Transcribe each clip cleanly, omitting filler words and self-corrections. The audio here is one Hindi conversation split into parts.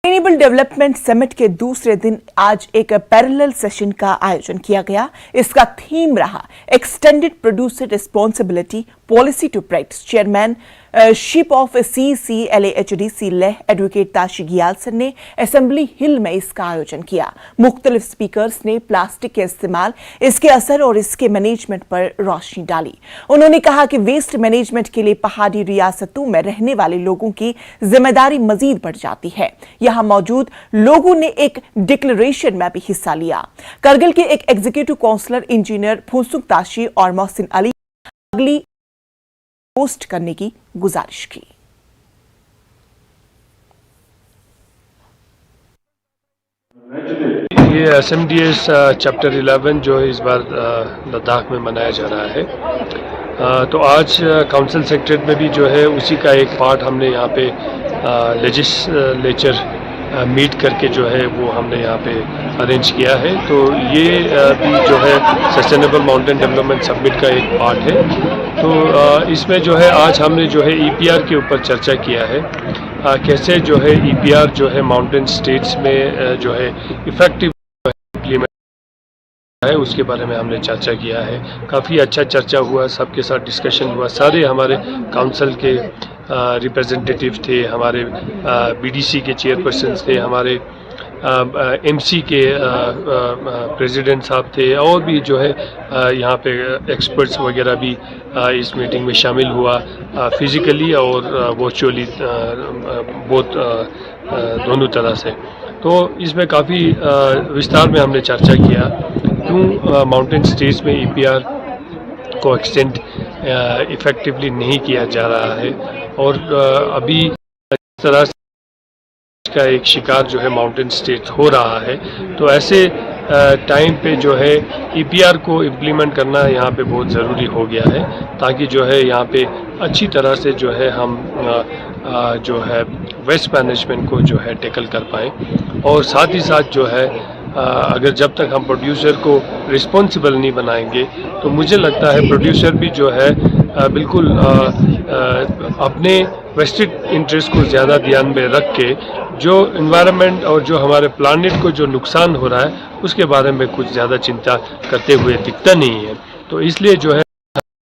सस्टेनेबल डेवलपमेंट समिट के दूसरे दिन आज एक पैरेलल सेशन का आयोजन किया गया। इसका थीम रहा extended producer responsibility policy to practice. Chairmanship of CCLAHDC Leh advocate Tashi Gyalson ने असेंबली हिल में इसका आयोजन किया। मुख्तलिफ स्पीकर्स ने प्लास्टिक के इस्तेमाल, इसके असर और इसके मैनेजमेंट पर रोशनी डाली। उन्होंने कहा कि वेस्ट मैनेजमेंट के लिए पहाड़ी रियासतों में रहने वाले लोगों की जिम्मेदारी मजीद बढ़ जाती है। यहां मौजूद लोगों ने एक डिक्लेरेशन में भी हिस्सा लिया। करगिल के एक executive counsellor engineer Phunsukh Tashi और मोहसिन अली अगली पोस्ट करने की गुजारिश की। ये SMDS चैप्टर 11 जो इस बार लद्दाख में मनाया जा रहा है, तो आज काउंसिल सेक्रेटरीट में भी जो है उसी का एक पार्ट हमने यहाँ पे लेजिस्लेचर मीट करके जो है वो हमने यहाँ पे अरेंज किया है। तो ये भी जो है सस्टेनेबल माउंटेन डेवलपमेंट समिट का एक पार्ट है। तो इसमें जो है आज हमने जो है EPR के ऊपर चर्चा किया है, कैसे जो है EPR जो है माउंटेन स्टेट्स में जो है इफेक्टिव इम्प्लीमेंट है, उसके बारे में हमने चर्चा किया है। काफ़ी अच्छा चर्चा हुआ, सबके साथ डिस्कशन हुआ। सारे हमारे काउंसिल के रिप्रेजेंटेटिव थे, हमारे BDC के चेयरपर्सन थे, हमारे MC के प्रेसिडेंट साहब थे, और भी जो है यहाँ पे एक्सपर्ट्स वगैरह भी इस मीटिंग में शामिल हुआ, फिजिकली और वर्चुअली बहुत दोनों तरह से। तो इसमें काफ़ी विस्तार में हमने चर्चा किया क्यों माउंटेन स्टेट्स में EPR को एक्सटेंड इफेक्टिवली नहीं किया जा रहा है, और अभी इस तरह का एक शिकार जो है माउंटेन स्टेट हो रहा है। तो ऐसे टाइम पे जो है EPR को इम्प्लीमेंट करना यहाँ पे बहुत ज़रूरी हो गया है, ताकि जो है यहाँ पे अच्छी तरह से जो है हम जो है वेस्ट मैनेजमेंट को जो है टैकल कर पाएँ। और साथ ही साथ जो है अगर जब तक हम प्रोड्यूसर को रिस्पॉन्सिबल नहीं बनाएंगे, तो मुझे लगता है प्रोड्यूसर भी जो है बिल्कुल अपने वेस्टेड इंटरेस्ट को ज़्यादा ध्यान में रख के जो इन्वायरमेंट और जो हमारे प्लानिट को जो नुकसान हो रहा है उसके बारे में कुछ ज़्यादा चिंता करते हुए दिखता नहीं है। तो इसलिए जो है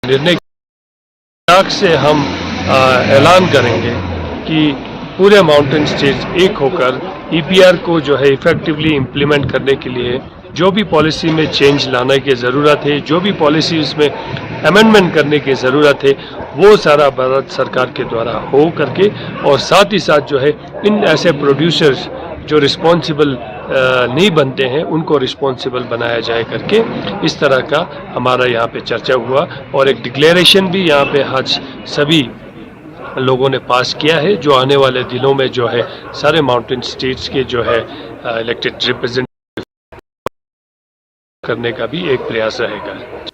निर्णय से हम ऐलान करेंगे कि पूरे माउंटेन स्टेट्स एक होकर EPR को जो है इफेक्टिवली इम्प्लीमेंट करने के लिए जो भी पॉलिसी में चेंज लाने की ज़रूरत है, जो भी पॉलिसी उसमें अमेंडमेंट करने की ज़रूरत है, वो सारा भारत सरकार के द्वारा हो करके, और साथ ही साथ जो है इन ऐसे प्रोड्यूसर्स जो रिस्पॉन्सिबल नहीं बनते हैं उनको रिस्पॉन्सिबल बनाया जाए करके, इस तरह का हमारा यहाँ पे चर्चा हुआ। और एक डिक्लेरेशन भी यहाँ पे आज सभी लोगों ने पास किया है, जो आने वाले दिनों में जो है सारे माउंटेन स्टेट्स के जो है इलेक्टेड रिप्रेजेंटेटिव करने का भी एक प्रयास रहेगा।